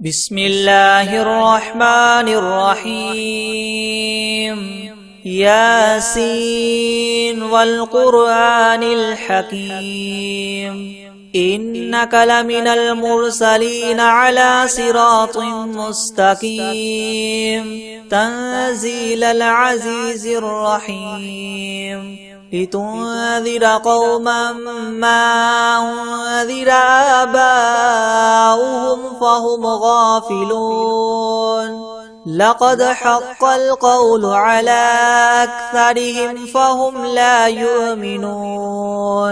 بسم الله الرحمن الرحيم ياسين والقرآن الحكيم إنك لمن المرسلين على صراط مستقيم تنزيل العزيز الرحيم لتنذر قوما ما أنذر آباؤهم فهم غافلون لقد حق القول على أكثرهم فهم لا يؤمنون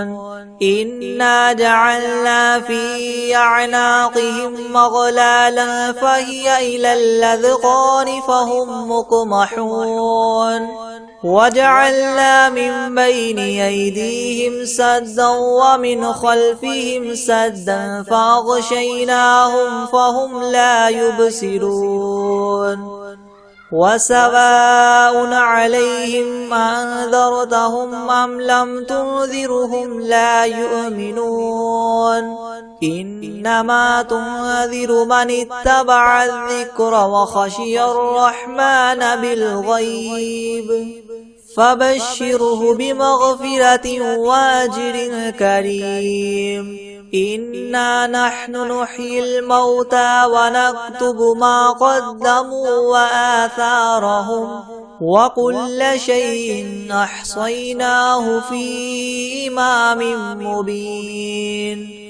إنا جعلنا في أعناقهم مغلالا فهي إلى الأذقان فهم مقمحون وجعلنا من بين أيديهم سدا ومن خلفهم سدا فأغشيناهم فهم لا يبصرون وسواء عليهم أنذرتهم أم لم تنذرهم لا يؤمنون إنما تنذر من اتبع الذكر وخشي الرحمن بالغيب فبشره بمغفرة وأجر كريم إنا نحن نحيي الموتى ونكتب ما قدموا وآثارهم وكل شيء أحصيناه في إمام مبين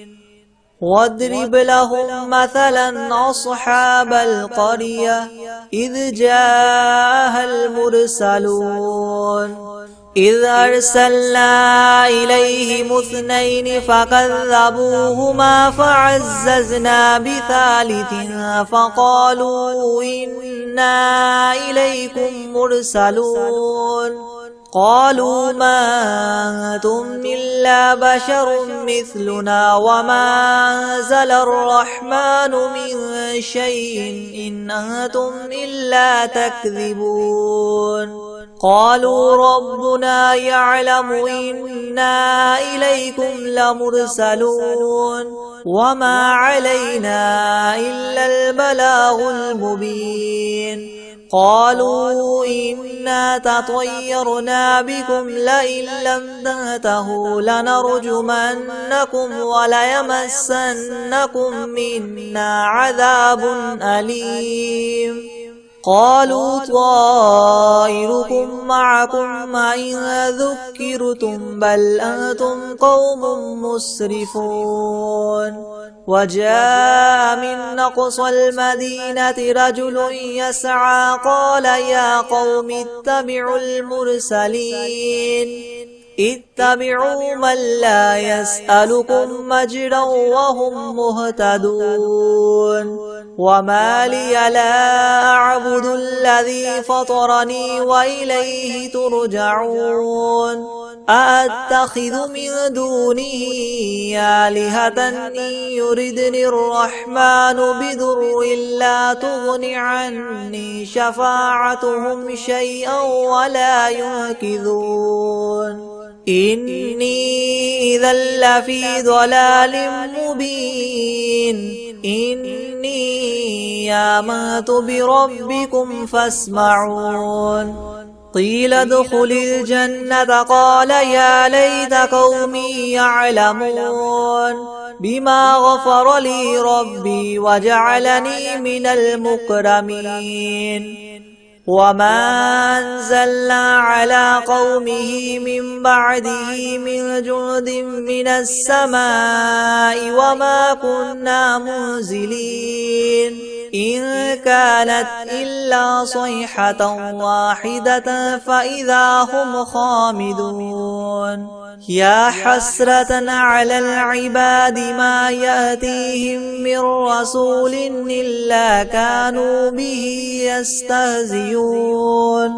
واضرب لهم مثلا أصحاب القرية إذ جاءها المرسلون إذ أرسلنا إليهم اثنين فكذبوهما فعززنا بثالث فقالوا إنا إليكم مرسلون قالوا ما أنتم إلا بشر مثلنا وما أنزل الرحمن من شيء إن أنتم إلا تكذبون قالوا ربنا يعلم إنا إليكم لمرسلون وما علينا إلا البلاغ المبين قالوا إنا تطيرنا بكم لئن لم تنتهوا لنرجمنكم وليمسنكم منا عذاب أليم قالوا طائركم معكم إن ذكرتم بل أنتم قوم مسرفون وجاء من أقصى المدينة رجل يسعى قال يا قوم اتبعوا المرسلين اتبعوا من لا يسألكم مجرا وهم مهتدون وما لي لا أعبد الذي فطرني وإليه ترجعون أأتخذ من دونه آلهة إن يردني الرحمن بضر لا تغن عني شفاعتهم شيئا ولا ينقذون إني إذا لفي ضلال مبين إني آمنت بربكم فاسمعون قيل ادخل الجنة قال يا ليت قومي يعلمون بما غفر لي ربي وجعلني من المكرمين وما أنزلنا على قومه من بعده من جند من السماء وما كنا منزلين إن كانت إلا صيحة واحدة فإذا هم خامدون يا حسرة على العباد ما يأتيهم من رسول إلا كانوا به يستهزئون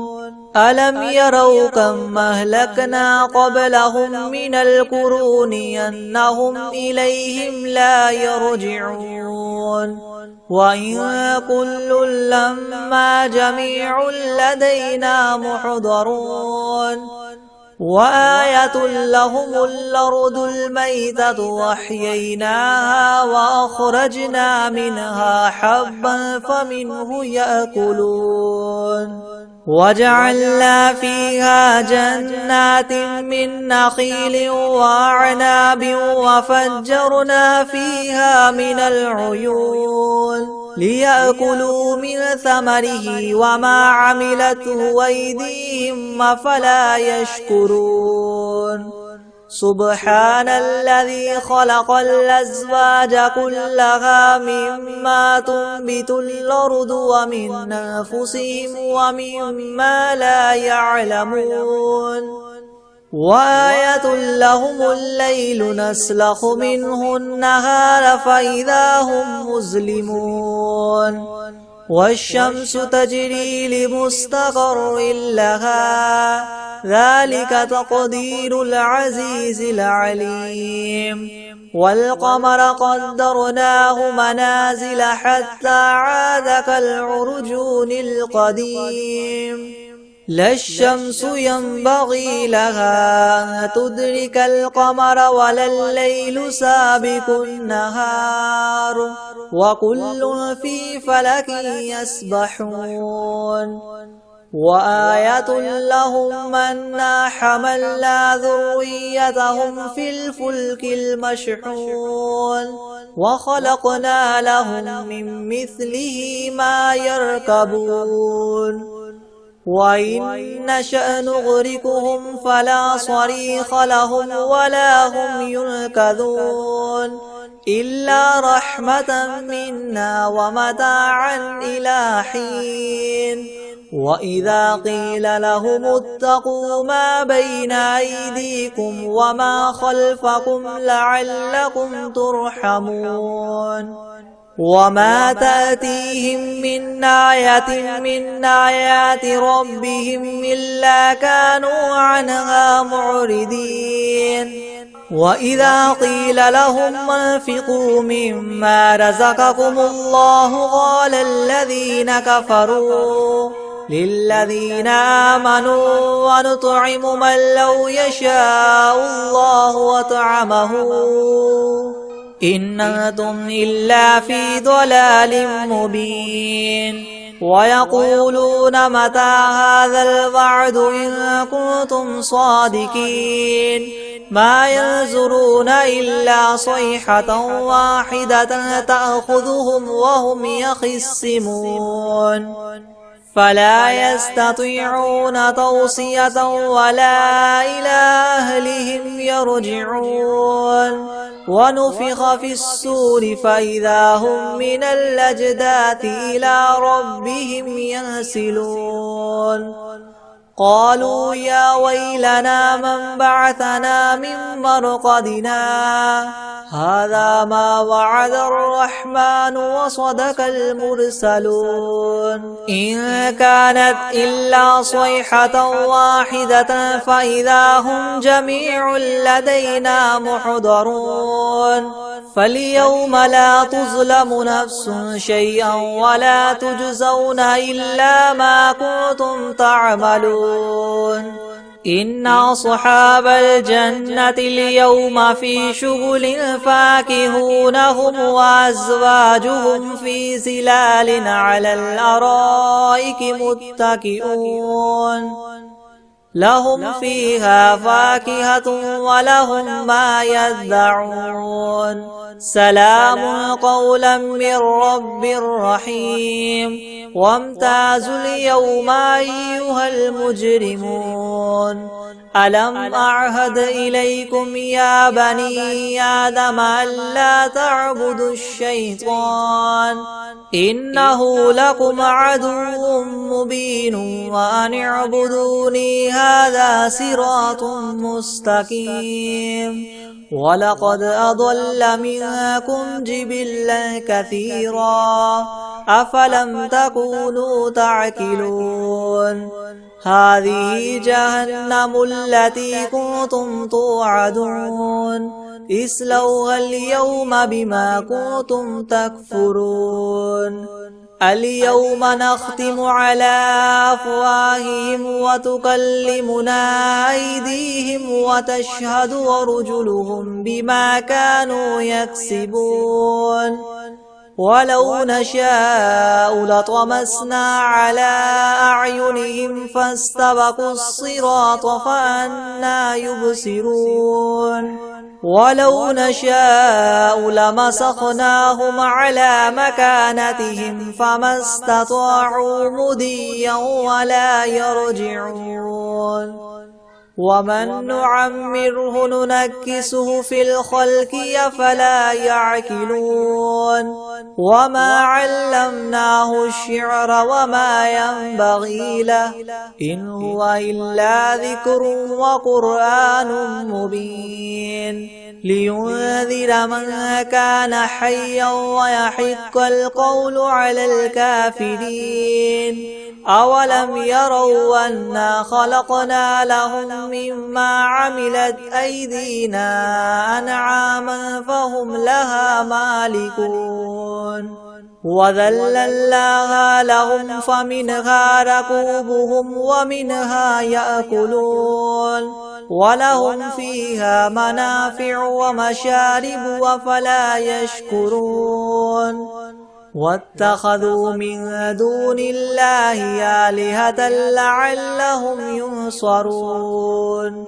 ألم يروا كم أهلكنا قبلهم من القرون أنهم إليهم لا يرجعون وإن كل لما جميع لدينا محضرون وآية لهم الأرض الميتة وأحييناها وأخرجنا منها حبا فمنه يأكلون وجعلنا فيها جنات من نخيل وأعناب وفجرنا فيها من العيون ليأكلوا من ثمره وما عملته أيديهم أفلا يشكرون سبحان الذي خلق الأزواج كلها مما تنبت الأرض ومن أنفسهم ومما لا يعلمون وآية لهم الليل نسلخ منه النهار فإذا هم مظلمون والشمس تجري لمستقر لها ذلك تقدير العزيز العليم والقمر قدرناه منازل حتى عاد كالعرجون القديم لا الشمس ينبغي لها أن تدرك القمر ولا الليل سابق النهار وكل في فلك يسبحون وآية لهم أنا حملنا ذريتهم في الفلك المشحون وخلقنا لهم من مثله ما يركبون وإن نشأ نغرقهم فلا صريخ لهم ولا هم ينقذون إلا رحمة منا ومتاعا إلى حين وإذا قيل لهم اتقوا ما بين أيديكم وما خلفكم لعلكم ترحمون وما تأتيهم من آية من آيات ربهم إلا كانوا عنها معرضين وإذا قيل لهم انفقوا مما رزقكم الله قال الذين كفروا للذين آمنوا ونطعم من لو يشاء الله وطعمه إن أنتم إلا في ضلال مبين ويقولون متى هذا الوعد إن كنتم صادقين ما ينظرون إلا صيحة واحدة تأخذهم وهم يخصمون فلا يستطيعون توصية ولا إلى أهلهم يرجعون ونفخ في الصور فإذا هم من الأجداث إلى ربهم ينسلون قالوا يا ويلنا من بعثنا من مرقدنا هذا ما وعد الرحمن وصدق المرسلون إن كانت إلا صيحة واحدة فإذا هم جميع لدينا محضرون فاليوم لا تظلم نفس شيئا ولا تجزون إلا ما كنتم تعملون إن أصحاب الجنة اليوم في شغل فاكهون هم وأزواجهم في ظلال على الأرائك متكئون لهم فيها فاكهة ولهم ما يدعون سلام قولا من رب رحيم وامتازوا اليوم أيها المجرمون ألم أعهد إليكم يا بني آدم ألا تعبدوا الشيطان إنه لكم عدو مبين وأن اعبدوني هذا صراط مستقيم ولقد أضل منكم جبلا كثيرا أفلم تكونوا تعقلون هذه جهنم التي كنتم توعدون اصلوها اليوم بما كنتم تكفرون اليوم نختم على أفواههم وتكلمنا أيديهم وتشهد أرجلهم بما كانوا يكسبون ولو نشاء لطمسنا على أعينهم فاستبقوا الصراط فأنى يبصرون ولو نشاء لمسخناهم على مكانتهم فما استطاعوا مضيا ولا يرجعون ومن نعمره ننكسه في الخلق أفلا يعقلون وما علمناه الشعر وما ينبغي له إن هو إلا ذكر وقرآن مبين لينذر من كان حيا ويحق القول على الكافرين أولم يروا أنا خلقنا لهم مما عملت أيدينا أنعاما فهم لها مالكون وذللناها لهم فمنها ركوبهم ومنها يأكلون ولهم فيها منافع ومشارب أفلا يشكرون واتخذوا من دون الله آلهة لعلهم ينصرون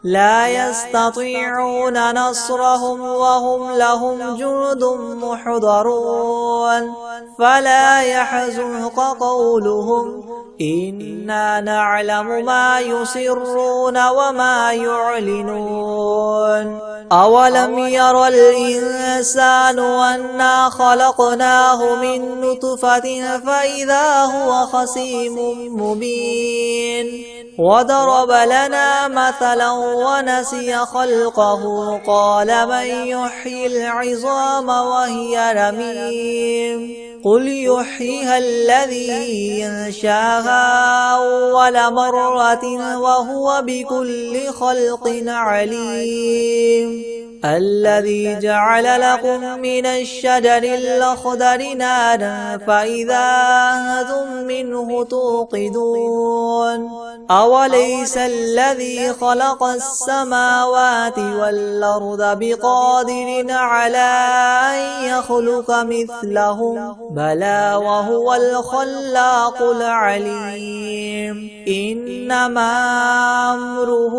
لا يستطيعون نصرهم وهم لهم جند محضرون فلا يحزنك قولهم إنا نعلم ما يسرون وما يعلنون أولم ير الإنسان أنا خلقناه من نطفة فإذا هو خصيم مبين وضرب لنا مثلا ونسي خلقه قال من يحيي العظام وهي رميم قل يحييها الذي ينشاها أول مرة وهو بكل خلق عليم الذي جعل لكم من الشجر الأخضر نارا فإذا أنتم منه توقدون أوليس الذي خلق السماوات والأرض بقادر على أن يخلق مثلهم بلى وهو الخلاق العليم إنما أمره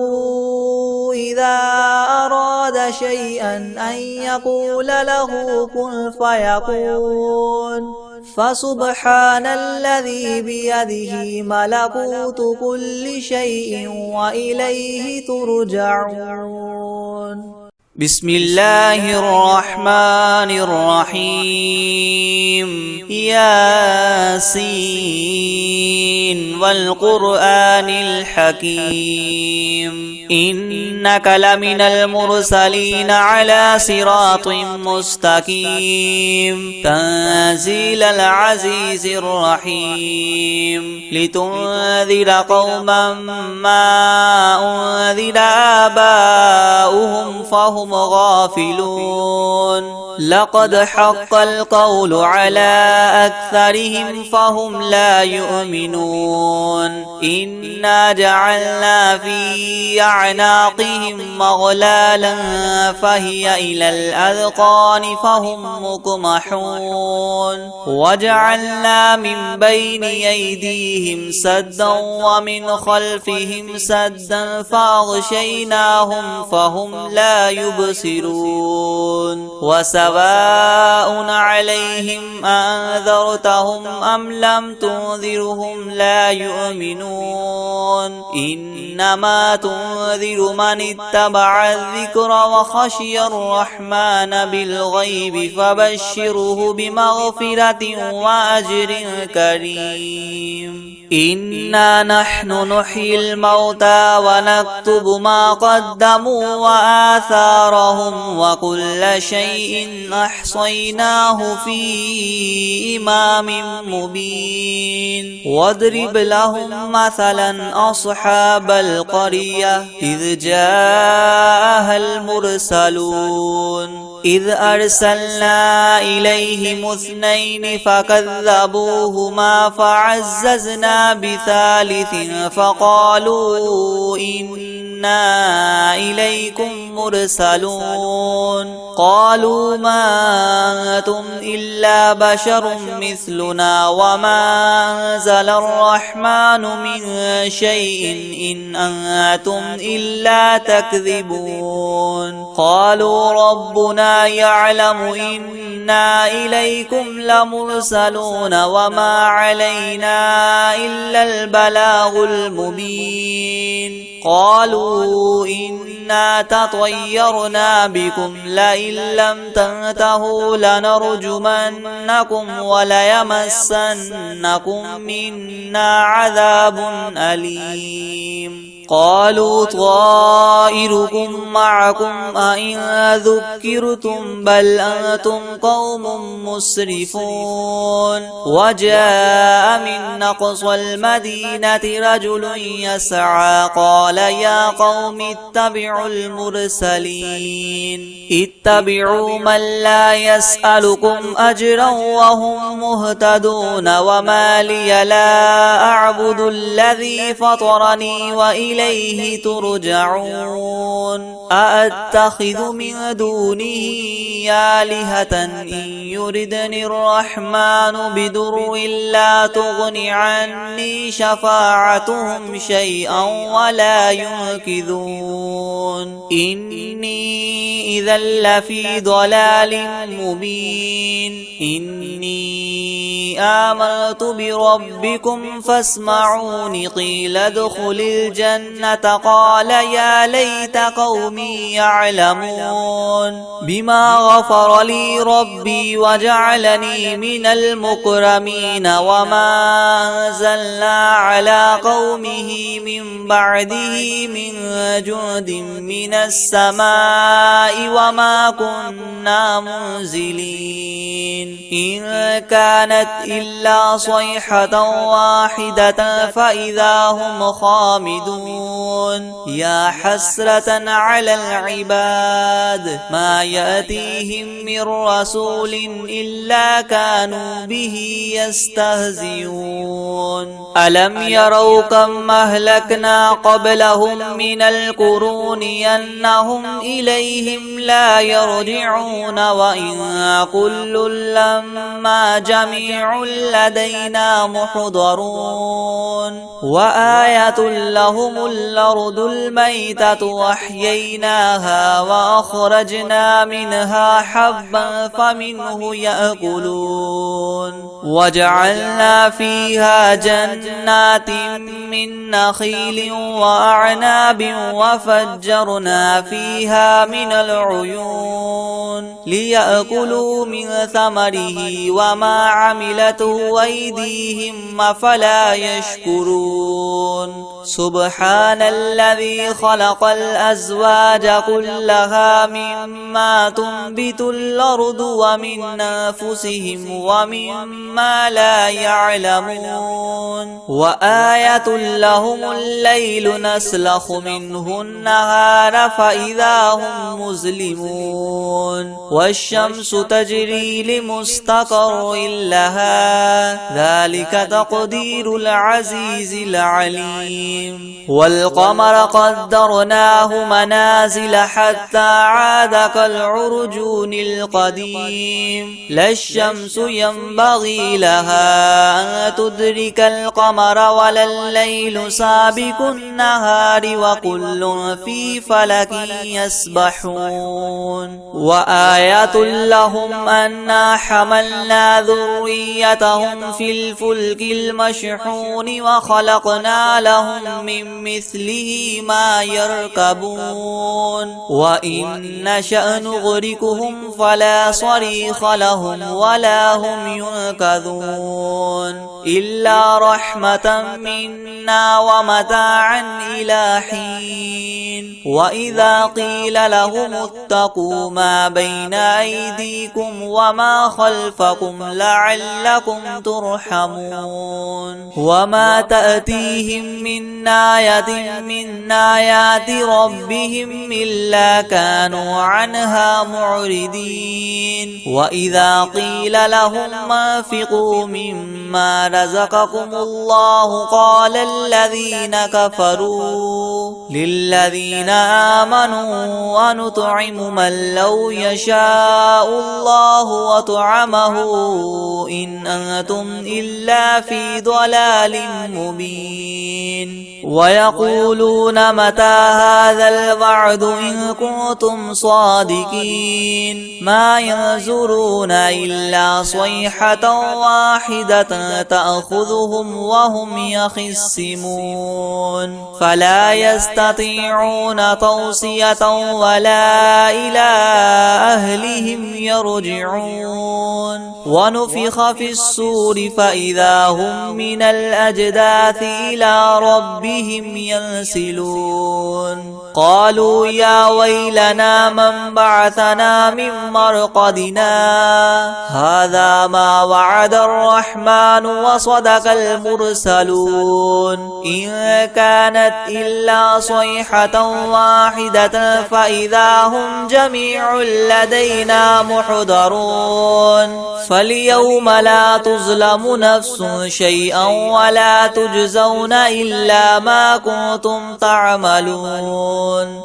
إذا أراد شيئا أن يقول له كن فيكون فسبحان الذي بيده ملكوت كل شيء وإليه ترجعون بسم الله الرحمن الرحيم ياسين والقرآن الحكيم إنك لمن المرسلين على صراط مستقيم تنزيل العزيز الرحيم لتنذر قوما ما أنذر آباؤهم فهم غافلون لقد حق القول على أكثرهم فهم لا يؤمنون إنا جعلنا في أعناقهم مغلالا فهي إلى الأذقان فهم مقمحون وجعلنا من بين أيديهم سدا ومن خلفهم سدا فأغشيناهم فهم لا يبصرون وسواء عليهم أنذرتهم أم لم تنذرهم لا يؤمنون إنما تنذر من اتبع الذكر وخشي الرحمن بالغيب فبشره بمغفرة وأجر كريم إنا نحن نحيي الموتى ونكتب ما قدموا وآثارهم وكل شيء أحصيناه في إمام مبين واضرب لهم مثلا أصحاب القرية إذ جاءها المرسلون إذ أرسلنا إليهم 2 فكذبوهما فعززنا ب3 فقالوا إنا إليكم مرسلون قالوا ما أنتم إلا بشر مثلنا وما أنزل الرحمن من شيء إن أنتم إلا تكذبون قالوا ربنا يعلم إنا إليكم لمرسلون وما علينا إلا البلاغ المبين قالوا إنا تطيرنا بكم لئن لم تنتهوا لنرجمنكم وليمسنكم منا عذاب أليم قالوا طائركم معكم أئن ذكرتم بل أنتم قوم مسرفون وجاء من أقصى المدينة رجل يسعى قال يا قوم اتبعوا المرسلين اتبعوا من لا يسألكم أجرا وهم مهتدون وما لي لا أعبد الذي فطرني وإليه ترجعون أأتخذ من دونه آلهة إن يردني الرحمن بضر لا تغن عني شفاعتهم شيئا ولا ينقذون إني إذا لفي ضلال مبين إني آمنت بربكم فاسمعون قيل ادخل الجنة قال يا ليت قومي يعلمون بما غفر لي ربي وجعلني من المكرمين وما أنزلنا على قومه من بعده من جند من السماء وما كنا منزلين إن كانت إلا صيحة واحدة فإذا هم خامدون يا حسرة على العباد ما يأتيهم من رسول إلا كانوا به يستهزئون ألم يروا كم أهلكنا قبلهم من القرون أنهم إليهم لا يرجعون وإن كل لما جميع لدينا محضرون وآية لهم الأرض الميتة وأحييناها وأخرجنا منها حبا فمنه يأكلون وجعلنا فيها جنات من نخيل وأعناب وفجرنا فيها من العيون ليأكلوا من ثمره وما عملته أيديهم أفلا يشكرون سبحان الذي خلق الأزواج كلها مما تنبت الأرض ومن أنفسهم ومما لا يعلمون وآية لهم الليل نسلخ منه النهار فإذا هم مظلمون والشمس تجري لمستقر لها ذلك تقدير العزيز العليم والقمر قدرناه منازل حتى عاد كالعرجون القديم لا الشمس ينبغي لها أن تدرك القمر ولا الليل سابق النهار وكل في فلك يسبحون وآية لهم أنا حملنا ذريتهم في الفلك المشحون وخلقنا لهم من مثله ما يركبون وإن نشأ نغرقهم فلا صريخ لهم ولا هم ينقذون إلا رحمة منا ومتاعا إلى حين وإذا قيل لهم اتقوا ما بين أيديكم وما خلفكم لعلكم ترحمون وما تأتيهم من آية من آيات ربهم إلا كانوا عنها معرضين وإذا قيل لهم انفقوا مما رزقكم الله قال الذين كفروا للذين آمنوا أنطعم من لو يشاء الله وطعمه إن أنتم إلا في ضلال مبين ويقولون متى هذا الوعد إن كنتم صادقين ما ينظرون إلا صيحة واحدة تأخذهم وهم يخصمون فلا يستطيعون توصية ولا إلى أهلهم يرجعون ونفخ في الصور فإذا هم من الأجداث إلى ربهم ينسلون قالوا يا ويلنا من بعثنا من مرقدنا هذا ما وعد الرحمن وصدق المرسلون إن كانت إلا صيحة واحدة فإذا هم جميع لدينا محضرون فاليوم لا تظلم نفس شيئا ولا تجزون إلا ما كنتم تعملون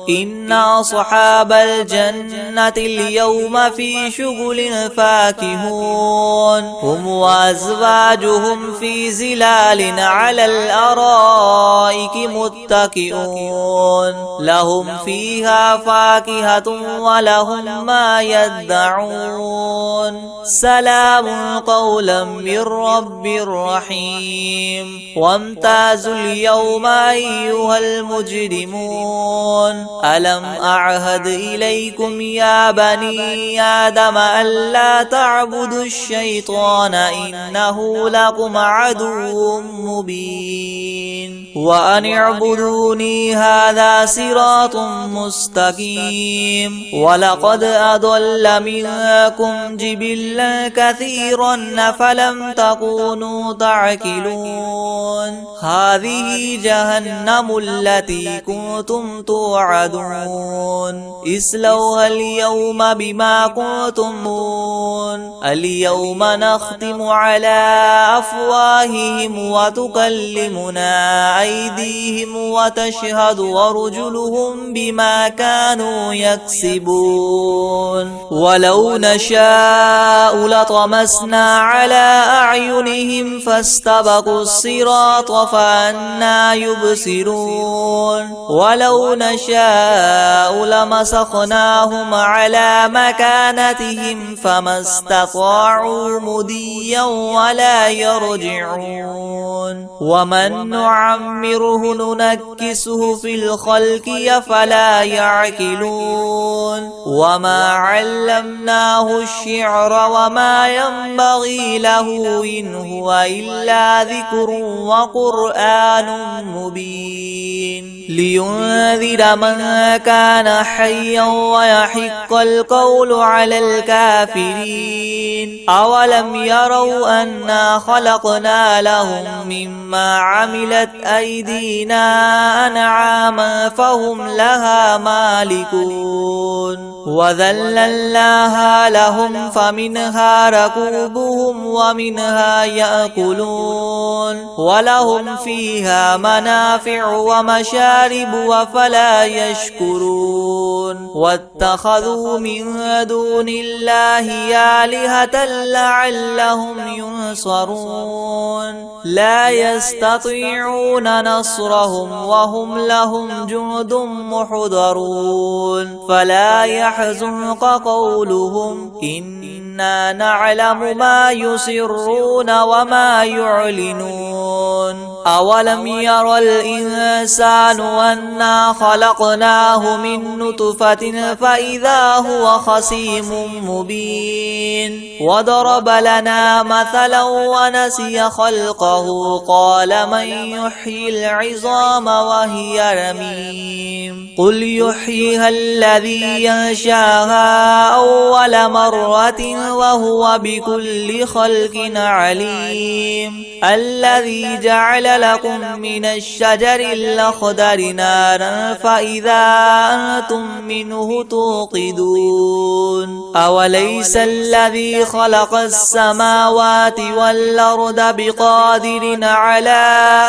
إن أصحاب الجنة اليوم في شغل فاكهون هم وأزواجهم في زلال على الأرائك متكئون لهم فيها فاكهة ولهم ما يدعون سلام قولا من رب رحيم وامتازوا اليوم أيها المجرمون ألم أعهد إليكم يا بني آدم ألا تعبدوا الشيطان إنه لكم عدو مبين وأن اعبدوني هذا صراط مستقيم ولقد أضل منكم جبلا كثيرا فلم تكونوا تعقلون هذه جهنم التي كنتم توعدون اصلوها اليوم بما كنتم اليوم نختم على أفواههم وتكلمنا أيديهم وتشهد أرجلهم بما كانوا يكسبون ولو نشاء لطمسنا على أعينهم فاستبقوا الصراط فأنى يبصرون ولو نشاء لمسخناهم على مكانتهم فما استطاعوا مضيا ولا يرجعون ومن نعمره ننكسه في الخلق أفلا يعقلون وما علمناه الشعر وما ينبغي له إن هو إلا ذكر وقرآن مبين لينذر من كان حيا ويحق القول على الكافرين أولم يروا أنا خلقنا لهم مما عملت أيدينا أنعاما فهم لها مالكون وذللناها لهم فمنها ركوبهم ومنها يأكلون ولهم فيها منافع ومشارب وفلا يشكرون واتخذوا من دون الله آلهة لعلهم ينصرون لا يستطيعون نصرهم وهم لهم جند محضرون فلا يحزنك قولهم إنا نعلم ما يسرون وما يعلنون أولم ير الإنسان أنا خلقناه من نطفة فإذا هو خصيم مبين وضرب لنا مثلا ونسي خلقه قال من يحيي العظام وهي رميم قل يحييها الذي ينشاها أول مرة وهو بكل خلق عليم الذي جعل لكم من الشجر الأخضر نارا فإذا أنتم منه توقدون أوليس الذي خلق السماوات والأرض بقادر على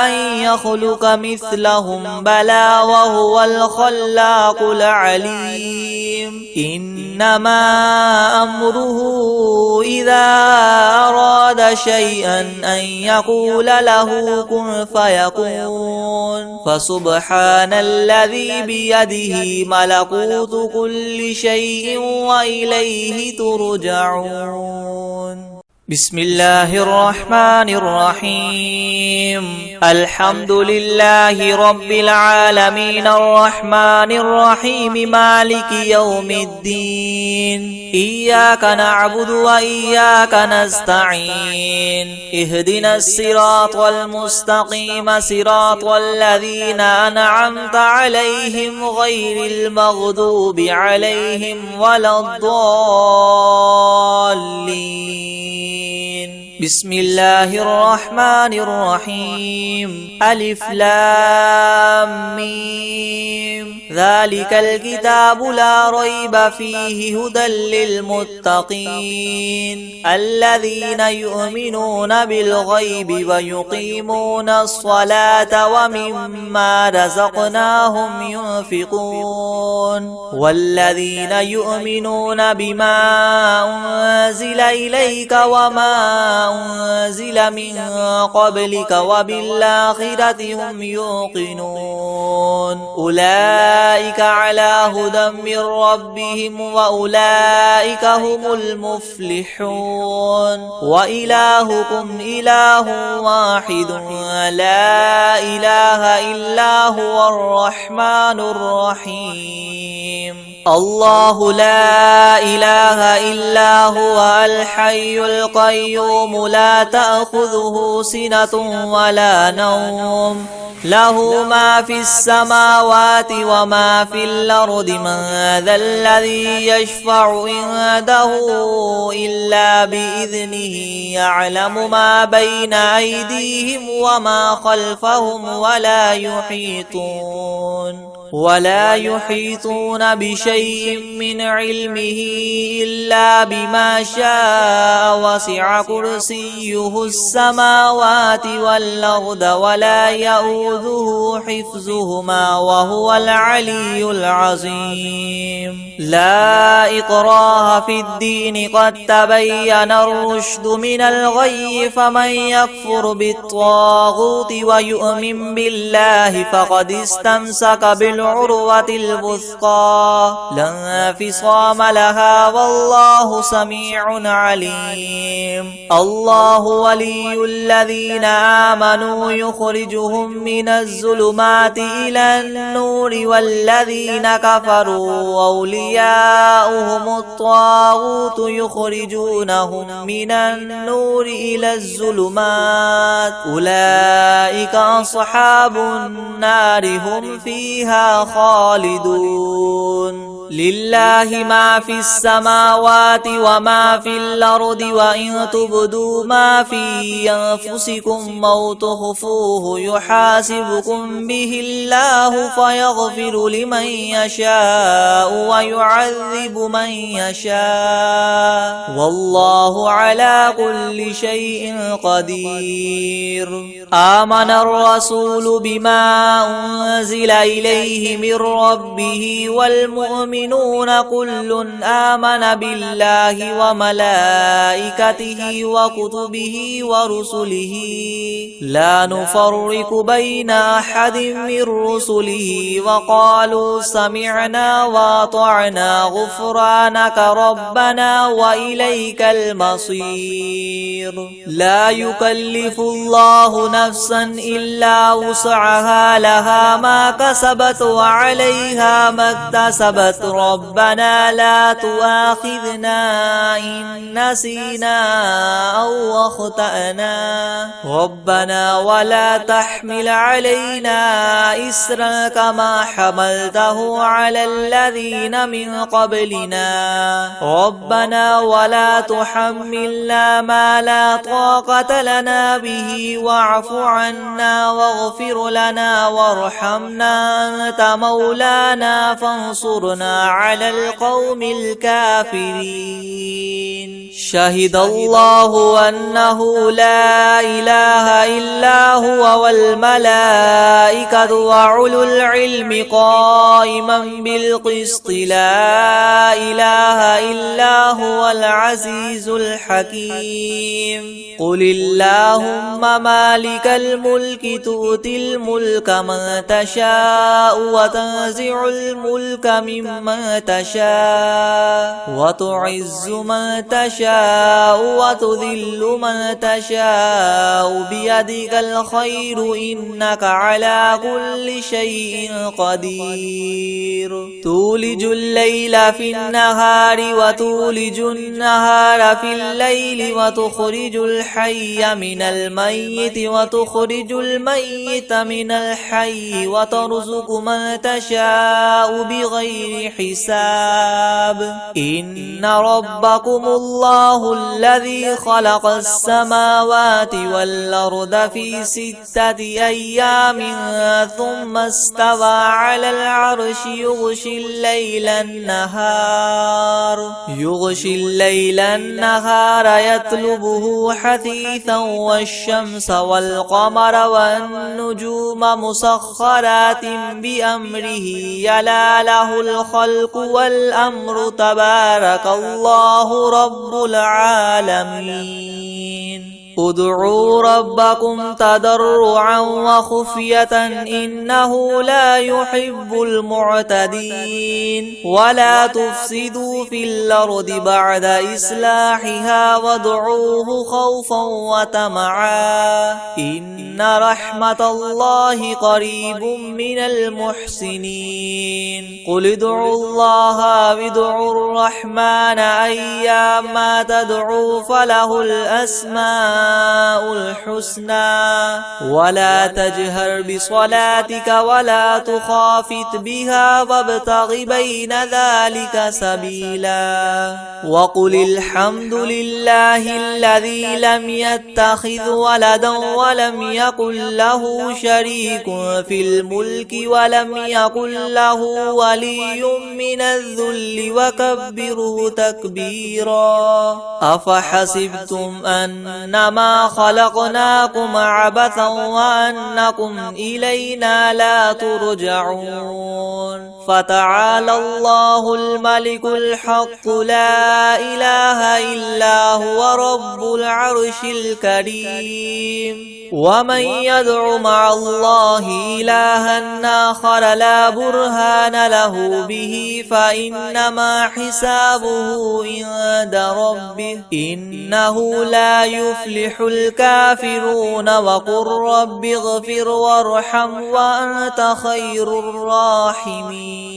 أن يخلق مثلهم بلى وهو الخلاق العليم إنما أمره إذا أراد شيئا أن يقول له كن فيكون فسبحان الذي بيده ملكوت كل شيء وإليه ترجعون بسم الله الرحمن الرحيم الحمد لله رب العالمين الرحمن الرحيم مالك يوم الدين إياك نعبد وإياك نستعين اهدنا الصراط المستقيم صراط الذين أنعمت عليهم غير المغضوب عليهم ولا الضالين بسم الله الرحمن الرحيم ألف لام ميم ذلك الكتاب لا ريب فيه هدى للمتقين الذين يؤمنون بالغيب ويقيمون الصلاة ومما رزقناهم ينفقون والذين يؤمنون بما أنزل إليك وما أنزل من قبلك وبالآخرة هم يوقنون أولئك على هدى من ربهم وأولئك هم المفلحون وإلهكم إله واحد لا إله إلا هو الرحمن الرحيم الله لا إله إلا هو الحي القيوم لا تأخذه سنة ولا نوم له ما في السماوات وما في الأرض من ذا الذي يشفع عنده إلا بإذنه يعلم ما بين أيديهم وما خلفهم ولا يحيطون بشيء من علمه إلا بما شاء وسع كرسيه السماوات والأرض ولا يؤوده حفظهما وهو العلي العظيم لا إكراه في الدين قد تبين الرشد من الغي فمن يكفر بالطاغوت ويؤمن بالله فقد استمسك بالعروة الوثقى لا انفصام لها والله سميع عليم الله ولي الذين آمنوا يخرجهم من الظلمات إلى النور والذين كفروا أولياؤهم الطاغوت يخرجونهم من النور إلى الظلمات أولئك أصحاب النار هم فيها خالدون لله ما في السماوات وما في الأرض وإن تبدوا ما في أنفسكم أو تخفوه يحاسبكم به الله فيغفر لمن يشاء ويعذب من يشاء والله على كل شيء قدير آمن الرسول بما أنزل إليه من ربه والمؤمنون والمؤمنون كل آمن بالله وملائكته وكتبه ورسله لا نفرق بين أحد من رسله وقالوا سمعنا وأطعنا غفرانك ربنا وإليك المصير. لا يكلف الله نفسا إلا وسعها لها ما كسبت وعليها ما اكتسبت ربنا لا تؤاخذنا إن نسينا أو أخطأنا ربنا ولا تحمل علينا إسرا كما حملته على الذين من قبلنا ربنا ولا تحملنا ما لا طاقة لنا به واعف عنا واغفر لنا وارحمنا أنت مولانا فانصرنا على القوم الكافرين. شهد الله أنه لا إله إلا هو والملائكة وأولو العلم قائما بالقسط لا إله إلا هو العزيز الحكيم. قل اللهم مالك الملك تؤتي الملك من تشاء وتنزع الملك ممن تشاء وتعز من تشاء وتذل من تشاء بيدك الخير إنك على كل شيء قدير. تولج الليل في النهار وتولج النهار في الليل وتخرج الحي من الميت وتخرج الميت من الحي وترزق من تشاء بغير حساب. إن ربكم الله الذي خلق السماوات والأرض في 6 أيام ثم استوى على العرش يغشي الليل النهار يطلبه حثيثا والشمس والقمر والنجوم مسخرات بأمره يلا له الخلق والأمر تبارك الله رب العالمين. ادعوا ربكم تضرعا وخفية إنه لا يحب المعتدين. ولا تفسدوا في الأرض بعد إصلاحها وادعوه خوفا وطمعا إن رحمة الله قريب من المحسنين. قل ادعوا الله وادعوا الرحمن أيما تدعوا فله الأسماء الحسنى ولا تجهر بصلاتك ولا تخافت بها وابتغ بين ذلك سبيلا. وقل الحمد لله الذي لم يتخذ ولدا ولم يكن له شريك في الملك ولم يكن له ولي من الذل وكبره تكبيرا. أفحسبتم أنما خلقناكم عبثا وأنكم إلينا لا ترجعون. فتعالى الله الملك الحق لا إله إلا هو رب العرش الكريم. ومن يدع مع الله إلها آخر لا برهان له به فإنما حسابه عند ربه إنه لا يفلح الكافرون. وقل رب اغفر وارحم وأنت خير الراحمين.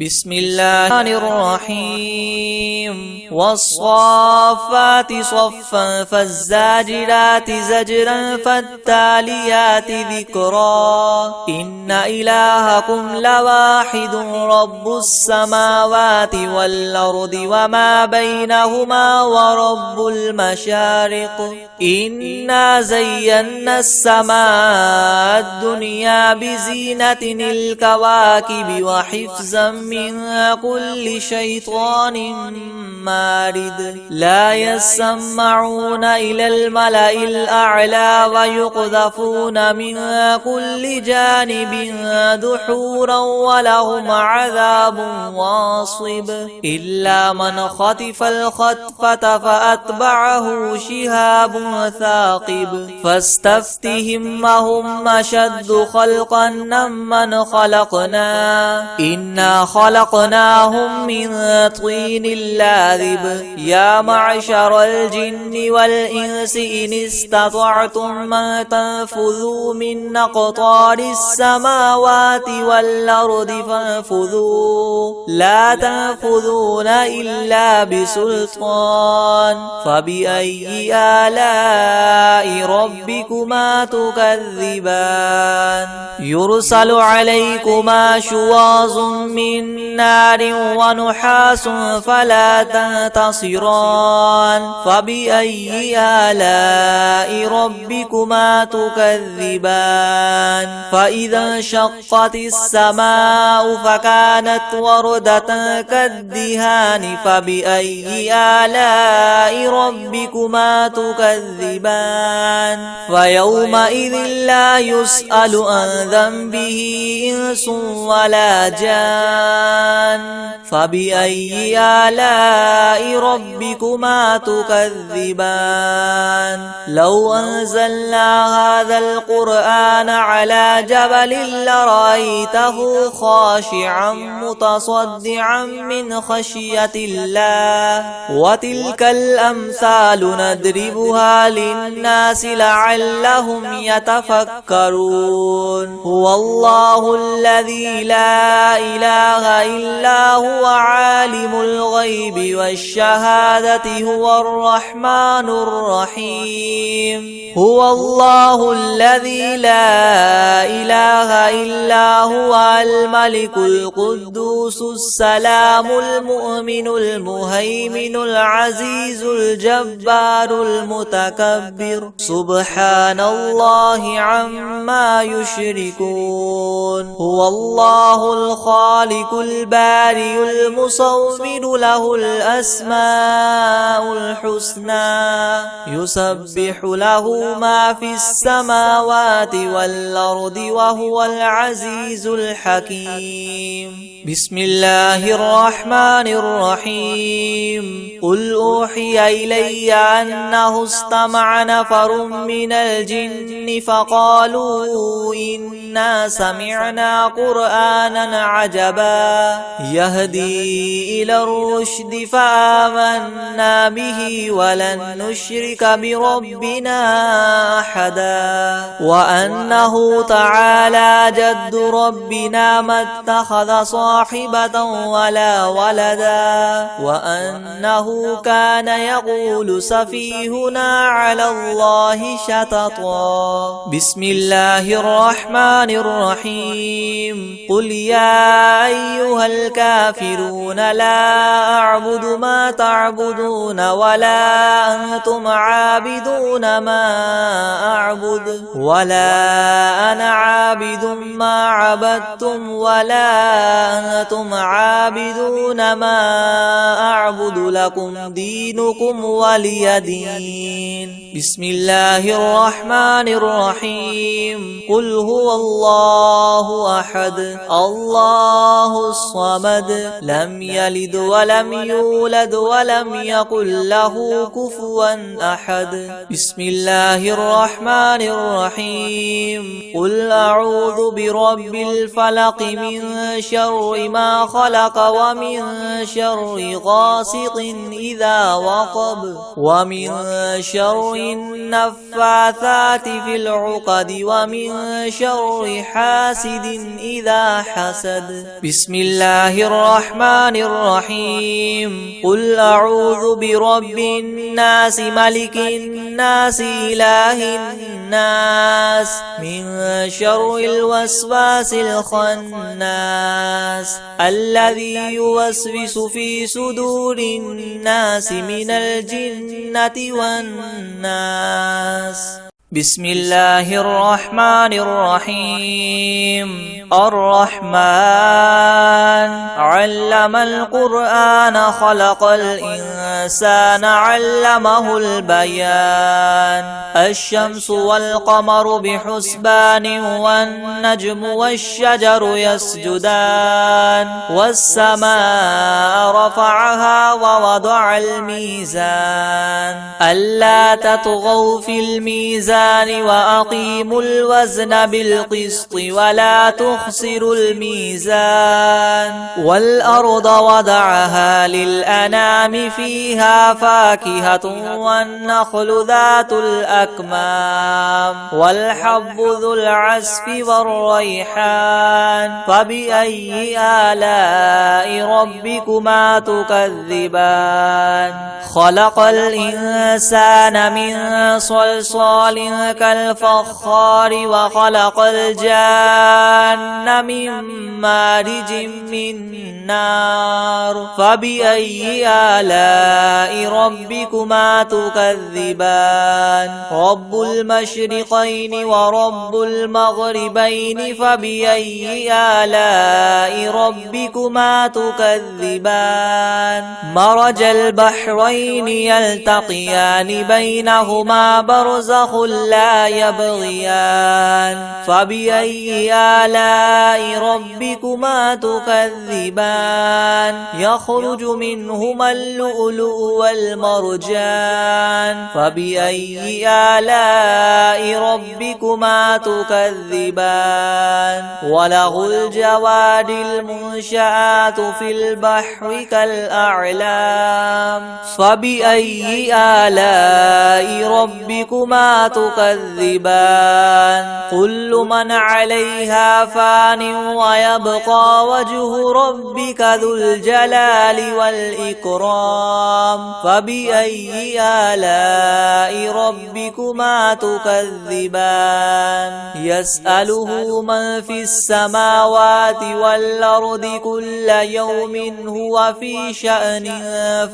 بسم الله الرحيم. والصافات صفا فالزاجرات زجرا فالتاليات ذكرا. إن إلهكم لواحد رب السماوات والأرض وما بينهما ورب المشارق. إنا زينا السماء الدنيا بزينة الكواكب وحفظا من كل شيطان مارد لا يسمعون إلى الملأ الأعلى ويقذفون من كل جانب دحورا ولهم عذاب واصب إلا من خطف الخطفة فأتبعه شهاب ثاقب فاستفتهم هم أشد خلقا ممن خلقنا إنا خلقناهم من طين لاذب يا معشر الجن والإنس إن استطعتم أن تنفذوا من أقطار السماوات والأرض فانفذوا لا تنفذون إلا بسلطان فبأي آلاء ربكما تكذبان يرسل عليكما شواظ من نار ونحاس فلا تنتصران فبأي آلاء ربكما تكذبان فإذا انشقت السماء فكانت وردة كالدهان فبأي آلاء ربكما تكذبان فيومئذ لا يسأل عن ذنبه إنس ولا جان فبأي آلاء ربكما تكذبان لو أنزلنا هذا القرآن على جبل لرأيته خاشعا متصدعا من خشية الله وتلك الأمثال نضربها للناس لعلهم يتفكرون هو الله الذي لا إله إلا هو عالم الغيب والشهادة هو الرحمن الرحيم هو الله الذي لا إله إلا هو الملك القدوس السلام المؤمن المهيمن العزيز الجبار المتكبر سبحان الله عما يشركون هو الله الخالق البارئ المصور له الأسماء الحسنى يسبح له ما في السماوات والأرض وهو العزيز الحكيم بسم الله الرحمن الرحيم قل أوحي إلي أنه استمع نفر من الجن فقالوا إنا سمعنا قرآنا عجبا يهدي إلى الرشد فآمنا به ولن نشرك بربنا أحدا وأنه تعالى جد ربنا ما اتخذ صاحبة ولا ولدا وأنه كان يقول سفيهنا على الله شططا بسم الله الرحمن الرحيم قل يا أيها الكافرون لا أعبد ما تعبدون ولا أنتم عابدون ما أعبد ولا أنا عابد ما عبدتم ولا أنتم عابدون ما أعبد لكم دينكم ولي دين بسم الله الرحمن الرحيم قل هو الله أحد الله الصمد لم يلد ولم يولد ولم يكن له كفوا أحد بسم الله الرحمن الرحيم قل أعوذ برب الفلق من شر ما خلق ومن شر غاسق إذا وقب ومن شر النفاثات في العقد ومن شر حاسد إذا حسد بسم الله الرحمن الرحيم قل أعوذ برب الناس ملك الناس إله الناس من شر الوسواس الخناس الذي يوسوس في صدور الناس من الجنة والناس بسم الله الرحمن الرحيم. الرحمن علم القرآن خلق الإنسان علمه البيان. الشمس والقمر بحسبان والنجم والشجر يسجدان. والسماء رفعها ووضع الميزان ألا تطغوا في الميزان وأقيموا الوزن بالقسط ولا تخسروا الميزان. والأرض وضعها للأنام فيها فاكهة والنخل ذات الأكمام والحب ذو العصف والريحان. فبأي آلاء ربكما تكذبان؟ خلق الإنسان من صلصال كالفخار وخلق الجان من مارج من نار. فبأي آلاء ربكما تكذبان؟ رب المشرقين ورب المغربين. فبأي آلاء ربكما تكذبان؟ مرج البحرين يلتقيان بينهما برزخ لا يبغيان. فبأي آلاء ربكما تكذبان؟ يخرج منهما اللؤلؤ والمرجان. فبأي آلاء ربكما تكذبان؟ وله الجواد المنشآت في البحر كالأعلام. فبأي آلاء ربكما تكذبان؟ كل من عليها فان ويبقى وجه ربك ذو الجلال والإكرام. فبأي آلاء ربكما تكذبان؟ يسأله من في السماوات والأرض كل يوم هو في شأن.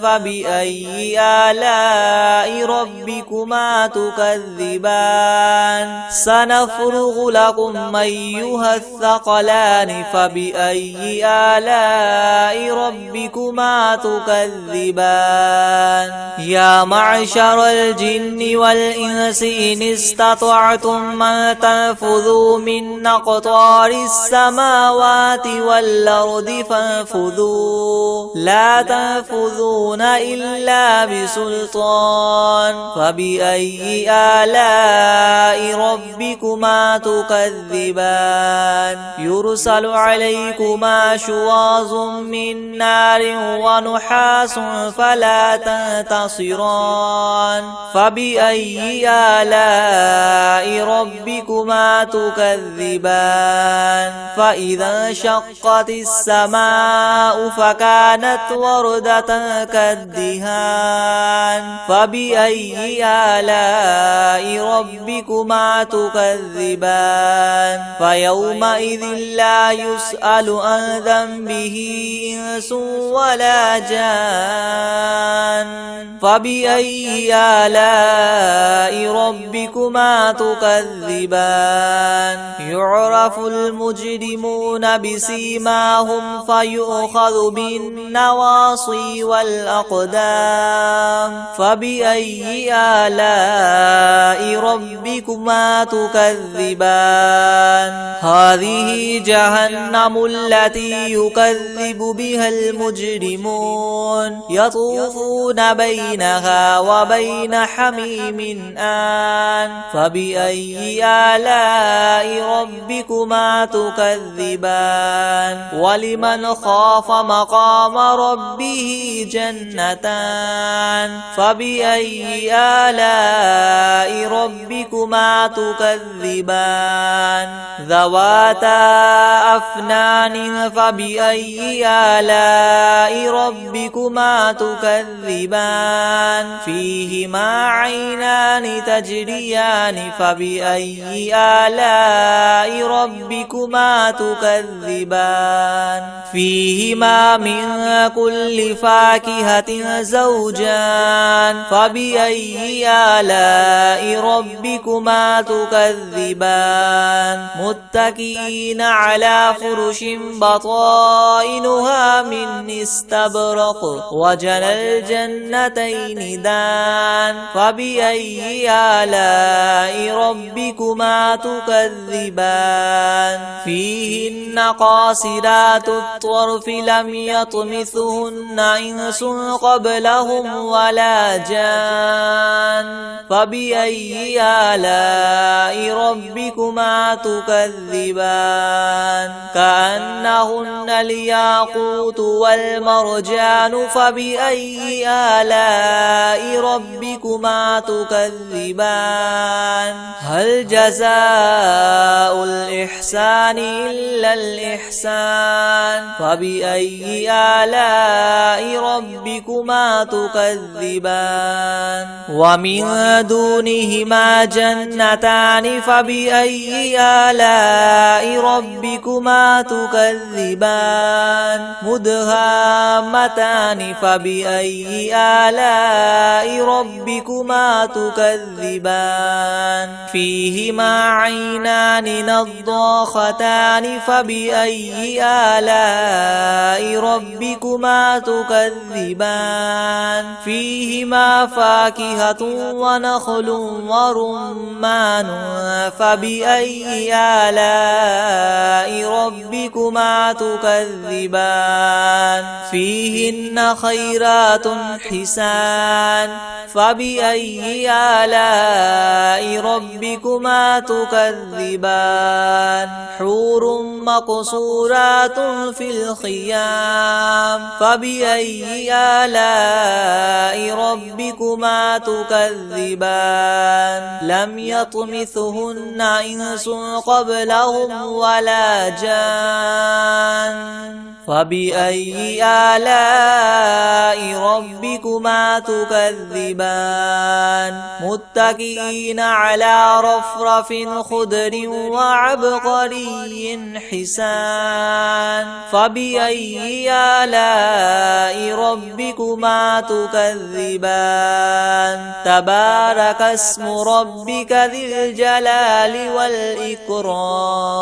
فبأي آلاء ربكما تكذبان؟ سنفرغ لكم أيها الثقلان. فبأي آلاء ربكما تكذبان؟ يا معشر الجن والإنس إن استطعتم أن تنفذوا من أقطار السماوات والأرض فانفذوا لا تنفذون إلا بسلطان. فبأي آلاء ربكما تكذبان؟ يرسل عليكما شواظ من نار ونحاس فلا تنتصران. فبأي آلاء ربكما تكذبان؟ فإذا انشقت السماء فكانت وردة كالدهان. فبأي آلاء ربكما تكذبان؟ فيومئذ لا يسأل عن ذنبه إنس ولا جان. فبأي آلاء ربكما تكذبان؟ يعرف المجرمون بسيماهم فيؤخذ بالنواصي والأقدام. فبأي آلاء ربكما تكذبان؟ هذه جهنم التي يكذب بها المجرمون يطوفون بينها وبين حميم آن. فبأي آلاء ربكما تكذبان؟ ولمن خاف مقام ربه جنتان. فبأي آلاء ربكما تكذبان؟ ذواتا أفنان. فبأي آلاء ربكما تكذبان؟ فيهما عينان تجريان. فبأي آلاء ربكما تكذبان؟ فيهما من كل فاكهة زوجان. فبأي آلاء ربكما ربكما تكذبان متكئين على فرش بطائنها من استبرق وجنى الجنتين دان فبأي آلاء ربكما تكذبان فيهن قاصرات الطرف لم يطمثهن إنس قبلهم ولا جان فبأي آلاء ربكما تكذبان كأنهن الياقوت والمرجان فبأي آلاء ربكما تكذبان هل جزاء الإحسان إلا الإحسان فبأي آلاء ربكما تكذبان ومن دونهما جنتان فبأي آلاء ربكما تكذبان مدهامتان فبأي آلاء ربكما تكذبان فيهما عينان نضاختان فبأي آلاء ربكما تكذبان فيهما فاكهة ونخل ورمان فبأي آلاء ربكما تكذبان فيهن خيرات حسان فبأي آلاء ربكما تكذبان حور مقصورات في الخيام فبأي آلاء ربكما تكذبان لم يطمثهن إنس قبلهم ولا جان فبأي آلاء ربكما تكذبان متكئين على رفرف خضر وعبقري حسان فبأي آلاء ربكما تكذبان تبارك اسم ربك ذي الجلال والإكرام.